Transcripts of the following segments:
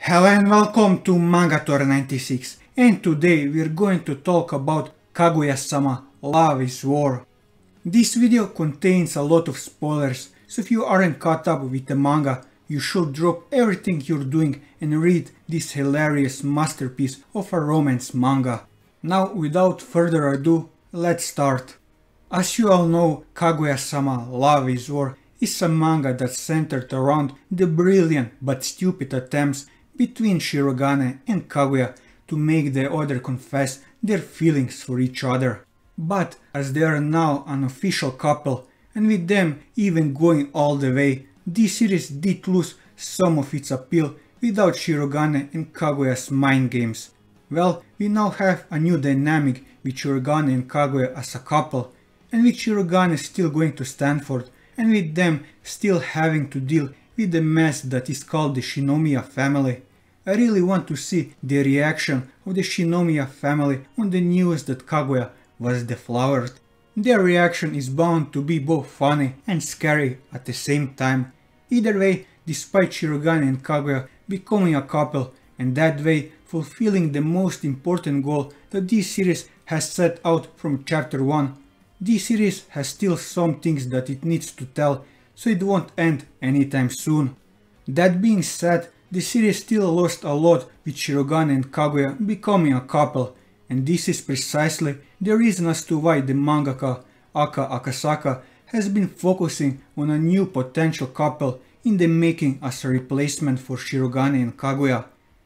Hello and welcome to Mangator 96, and today we're going to talk about Kaguya-sama Love is War. This video contains a lot of spoilers, so if you aren't caught up with the manga, you should drop everything you're doing and read this hilarious masterpiece of a romance manga. Now, without further ado, let's start. As you all know, Kaguya-sama Love is War is a manga that's centered around the brilliant but stupid attempts between Shirogane and Kaguya to make the other confess their feelings for each other. But as they are now an official couple, and with them even going all the way, this series did lose some of its appeal without Shirogane and Kaguya's mind games. Well, we now have a new dynamic with Shirogane and Kaguya as a couple, and with Shirogane still going to Stanford, and with them still having to deal with the mess that is called the Shinomiya family. I really want to see the reaction of the Shinomiya family on the news that Kaguya was deflowered. Their reaction is bound to be both funny and scary at the same time. Either way, despite Shirogane and Kaguya becoming a couple and that way fulfilling the most important goal that this series has set out from chapter 1, this series has still some things that it needs to tell, so it won't end anytime soon. That being said, the series still lost a lot with Shirogane and Kaguya becoming a couple, and this is precisely the reason as to why the mangaka Aka Akasaka has been focusing on a new potential couple in the making as a replacement for Shirogane and Kaguya.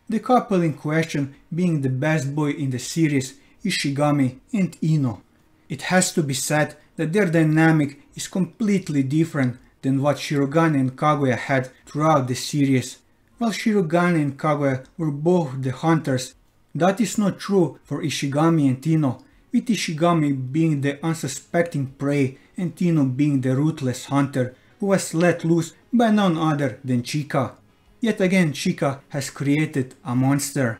The couple in question being the best boy in the series, Ishigami and Iino. It has to be said that their dynamic is completely different than what Shirogane and Kaguya had throughout the series. While Shirogane and Kaguya were both the hunters, that is not true for Ishigami and Iino, with Ishigami being the unsuspecting prey and Iino being the ruthless hunter who was let loose by none other than Chika. Yet again, Chika has created a monster.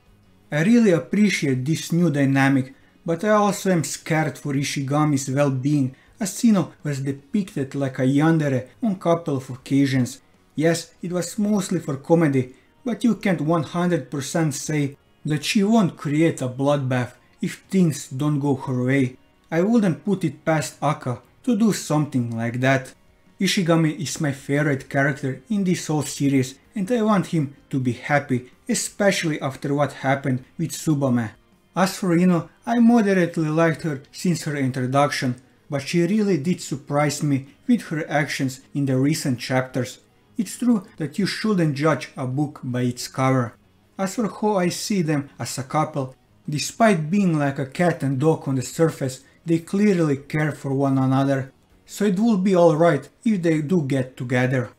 I really appreciate this new dynamic, but I also am scared for Ishigami's well-being, as Iino was depicted like a yandere on couple of occasions. Yes, it was mostly for comedy, but you can't 100% say that she won't create a bloodbath if things don't go her way. I wouldn't put it past Aka to do something like that. Ishigami is my favorite character in this whole series, and I want him to be happy, especially after what happened with Tsubame. As for Iino, I moderately liked her since her introduction, but she really did surprise me with her actions in the recent chapters. It's true that you shouldn't judge a book by its cover. As for how I see them as a couple, despite being like a cat and dog on the surface, they clearly care for one another, so it will be alright if they do get together.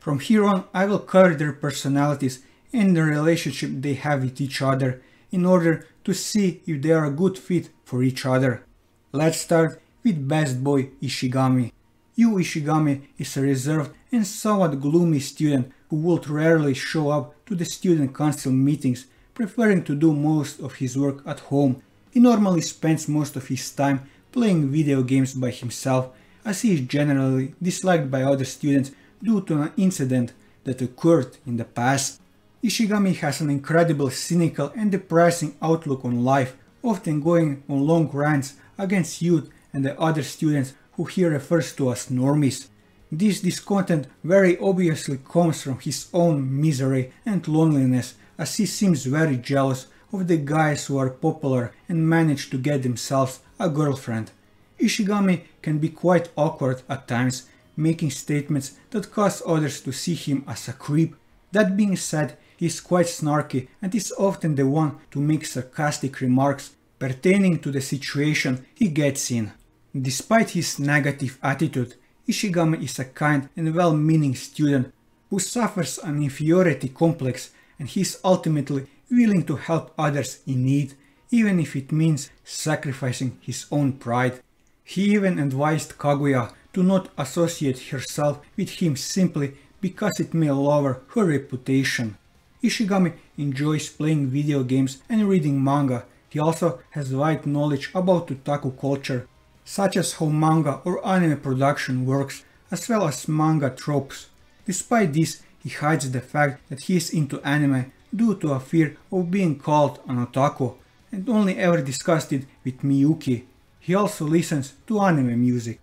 From here on, I will cover their personalities and the relationship they have with each other in order to see if they are a good fit for each other. Let's start with best boy Ishigami. Yu Ishigami is a reserved and somewhat gloomy student who would rarely show up to the student council meetings, preferring to do most of his work at home. He normally spends most of his time playing video games by himself, as he is generally disliked by other students due to an incident that occurred in the past. Ishigami has an incredible cynical and depressing outlook on life, often going on long rants against youth and the other students who he refers to as normies. This discontent very obviously comes from his own misery and loneliness, as he seems very jealous of the guys who are popular and manage to get themselves a girlfriend. Ishigami can be quite awkward at times, making statements that cause others to see him as a creep. That being said, he is quite snarky and is often the one to make sarcastic remarks pertaining to the situation he gets in. Despite his negative attitude, Ishigami is a kind and well-meaning student who suffers an inferiority complex, and he is ultimately willing to help others in need, even if it means sacrificing his own pride. He even advised Kaguya to not associate herself with him simply because it may lower her reputation. Ishigami enjoys playing video games and reading manga. He also has wide knowledge about otaku culture, such as how manga or anime production works, as well as manga tropes. Despite this, he hides the fact that he is into anime due to a fear of being called an otaku, and only ever discussed it with Miyuki. He also listens to anime music.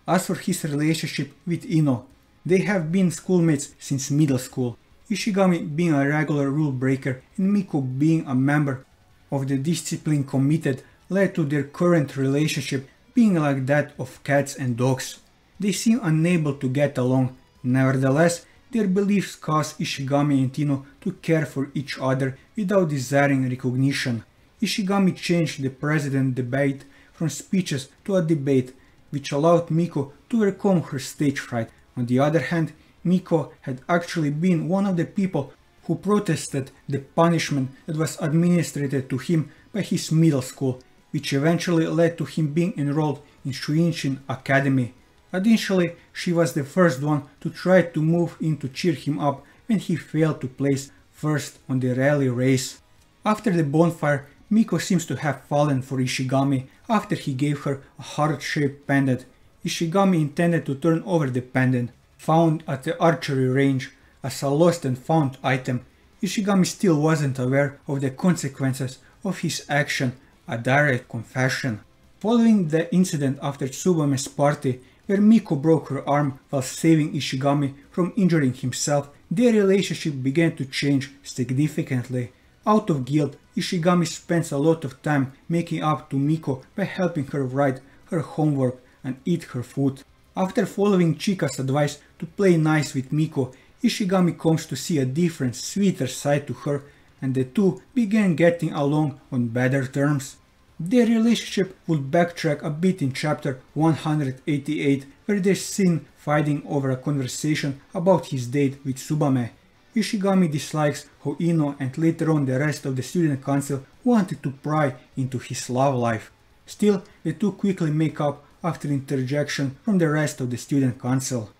As for his relationship with Iino, they have been schoolmates since middle school, Ishigami being a regular rule breaker and Miko being a member of the discipline committed led to their current relationship being like that of cats and dogs. They seem unable to get along. Nevertheless, their beliefs cause Ishigami and Iino to care for each other without desiring recognition. Ishigami changed the president debate from speeches to a debate, which allowed Miko to overcome her stage fright. On the other hand, Miko had actually been one of the people who protested the punishment that was administered to him by his middle school, which eventually led to him being enrolled in Shuinshin Academy. Additionally, she was the first one to try to move in to cheer him up when he failed to place first on the rally race. After the bonfire, Miko seems to have fallen for Ishigami after he gave her a heart-shaped pendant. Ishigami intended to turn over the pendant, found at the archery range, as a lost and found item. Ishigami still wasn't aware of the consequences of his action, a direct confession. Following the incident after Tsubame's party, where Miko broke her arm while saving Ishigami from injuring himself, their relationship began to change significantly. Out of guilt, Ishigami spends a lot of time making up to Miko by helping her write her homework and eat her food. After following Chika's advice to play nice with Miko, Ishigami comes to see a different, sweeter side to her, and the two began getting along on better terms. Their relationship would backtrack a bit in chapter 188, where they're seen fighting over a conversation about his date with Tsubame. Ishigami dislikes how Iino and later on the rest of the student council wanted to pry into his love life. Still, the two quickly make up after interjection from the rest of the student council.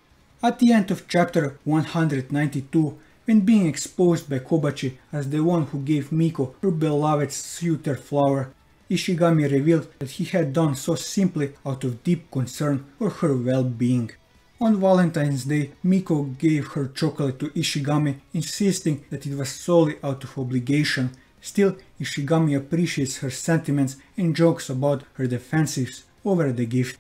At the end of chapter 192, when being exposed by Kobachi as the one who gave Miko her beloved suitor flower, Ishigami revealed that he had done so simply out of deep concern for her well-being. On Valentine's Day, Miko gave her chocolate to Ishigami, insisting that it was solely out of obligation. Still, Ishigami appreciates her sentiments and jokes about her defensives over the gift.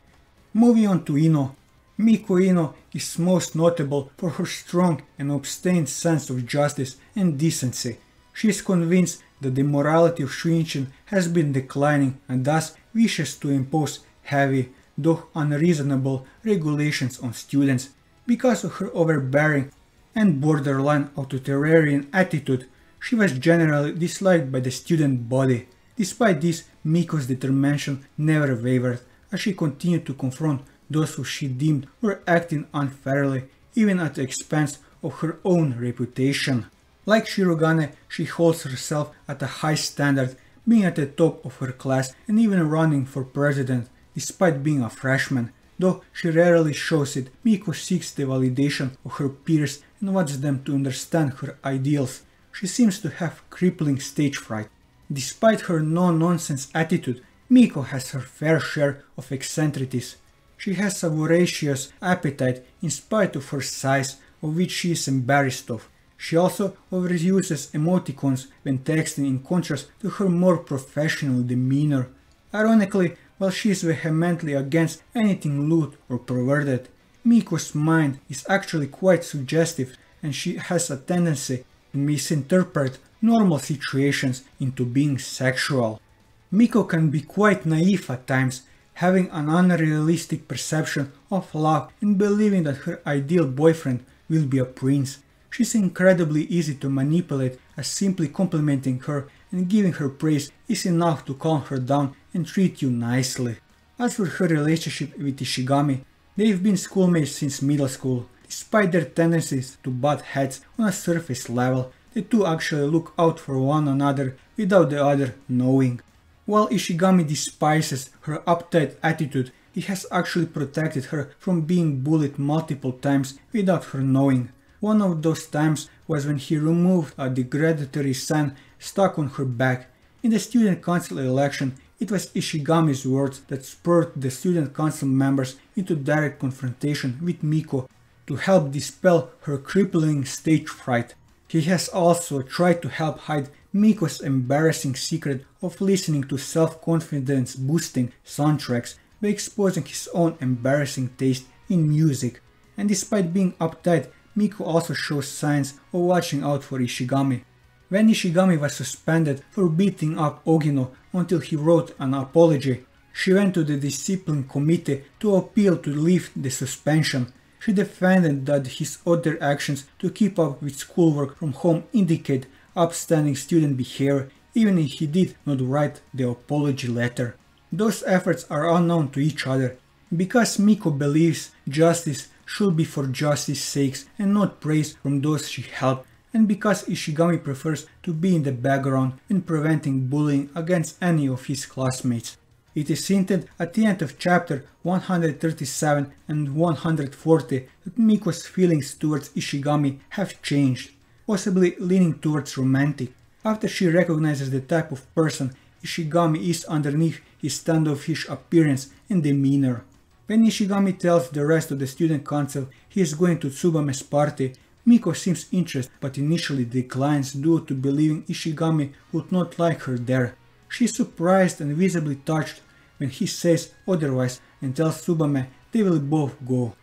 Moving on to Iino. Miko Iino is most notable for her strong and obstinate sense of justice and decency. She is convinced that the morality of Shuinshin has been declining and thus wishes to impose heavy, though unreasonable, regulations on students. Because of her overbearing and borderline authoritarian attitude, she was generally disliked by the student body. Despite this, Miko's determination never wavered, as she continued to confront those who she deemed were acting unfairly, even at the expense of her own reputation. Like Shirogane, she holds herself at a high standard, being at the top of her class and even running for president, despite being a freshman. Though she rarely shows it, Miko seeks the validation of her peers and wants them to understand her ideals. She seems to have crippling stage fright. Despite her no-nonsense attitude, Miko has her fair share of eccentricities. She has a voracious appetite in spite of her size, of which she is embarrassed of. She also overuses emoticons when texting, in contrast to her more professional demeanor. Ironically, while she is vehemently against anything lewd or perverted, Miko's mind is actually quite suggestive, and she has a tendency to misinterpret normal situations into being sexual. Miko can be quite naive at times, having an unrealistic perception of love and believing that her ideal boyfriend will be a prince. She's incredibly easy to manipulate, as simply complimenting her and giving her praise is enough to calm her down and treat you nicely. As for her relationship with Ishigami, they've been schoolmates since middle school. Despite their tendencies to butt heads on a surface level, the two actually look out for one another without the other knowing. While Ishigami despises her uptight attitude, he has actually protected her from being bullied multiple times without her knowing. One of those times was when he removed a degradatory sign stuck on her back. In the student council election, it was Ishigami's words that spurred the student council members into direct confrontation with Miko to help dispel her crippling stage fright. He has also tried to help hide Miko's embarrassing secret of listening to self-confidence boosting soundtracks by exposing his own embarrassing taste in music. And despite being uptight, Miko also shows signs of watching out for Ishigami. When Ishigami was suspended for beating up Ogino until he wrote an apology, she went to the discipline committee to appeal to lift the suspension. She defended that his other actions to keep up with schoolwork from home indicate upstanding student behavior, even if he did not write the apology letter. Those efforts are unknown to each other, because Miko believes justice should be for justice's sake and not praise from those she helped, and because Ishigami prefers to be in the background in preventing bullying against any of his classmates. It is hinted at the end of chapter 137 and 140 that Miko's feelings towards Ishigami have changed, possibly leaning towards romantic, after she recognizes the type of person Ishigami is underneath his standoffish appearance and demeanor. When Ishigami tells the rest of the student council he is going to Tsubame's party, Miko seems interested but initially declines due to believing Ishigami would not like her there. She is surprised and visibly touched when he says otherwise and tells Tsubame they will both go.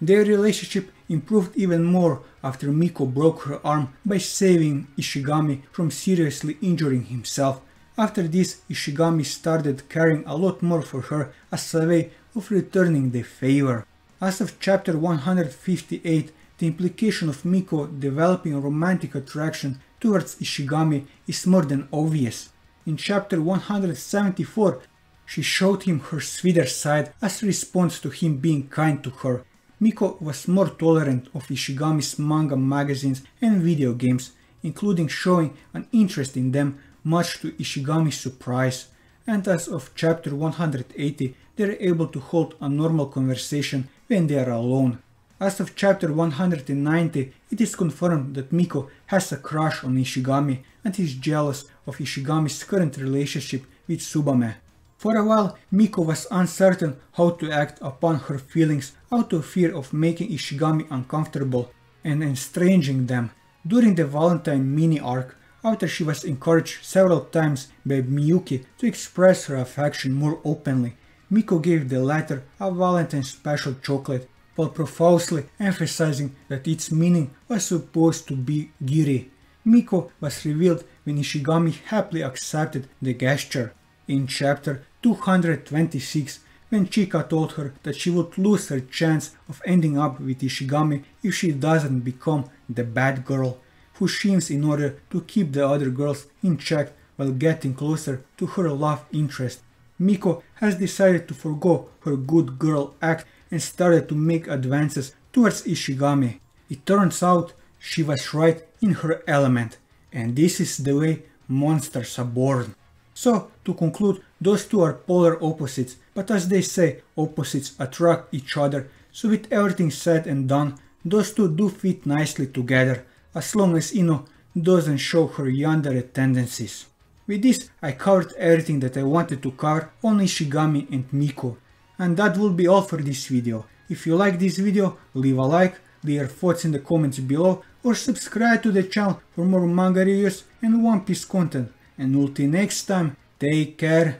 Their relationship improved even more after Miko broke her arm by saving Ishigami from seriously injuring himself. After this, Ishigami started caring a lot more for her as a way of returning the favor. As of chapter 158, the implication of Miko developing a romantic attraction towards Ishigami is more than obvious. In chapter 174, she showed him her sweeter side as a response to him being kind to her. Miko was more tolerant of Ishigami's manga magazines and video games, including showing an interest in them, much to Ishigami's surprise. And as of chapter 180, they are able to hold a normal conversation when they are alone. As of chapter 190, it is confirmed that Miko has a crush on Ishigami and is jealous of Ishigami's current relationship with Tsubame. For a while, Miko was uncertain how to act upon her feelings out of fear of making Ishigami uncomfortable and estranging them. During the Valentine mini-arc, after she was encouraged several times by Miyuki to express her affection more openly, Miko gave the latter a Valentine special chocolate, while profusely emphasizing that its meaning was supposed to be giri. Miko was revealed when Ishigami happily accepted the gesture. In chapter 226, when Chika told her that she would lose her chance of ending up with Ishigami if she doesn't become the bad girl, who schemes in order to keep the other girls in check while getting closer to her love interest. Miko has decided to forgo her good girl act and started to make advances towards Ishigami. It turns out she was right in her element, and this is the way monsters are born. So, to conclude, those two are polar opposites, but as they say, opposites attract each other, so with everything said and done, those two do fit nicely together, as long as Iino doesn't show her yandere tendencies. With this, I covered everything that I wanted to cover on Ishigami and Miko. And that will be all for this video. If you like this video, leave a like, leave your thoughts in the comments below, or subscribe to the channel for more manga reviews and One Piece content. And until next time, take care.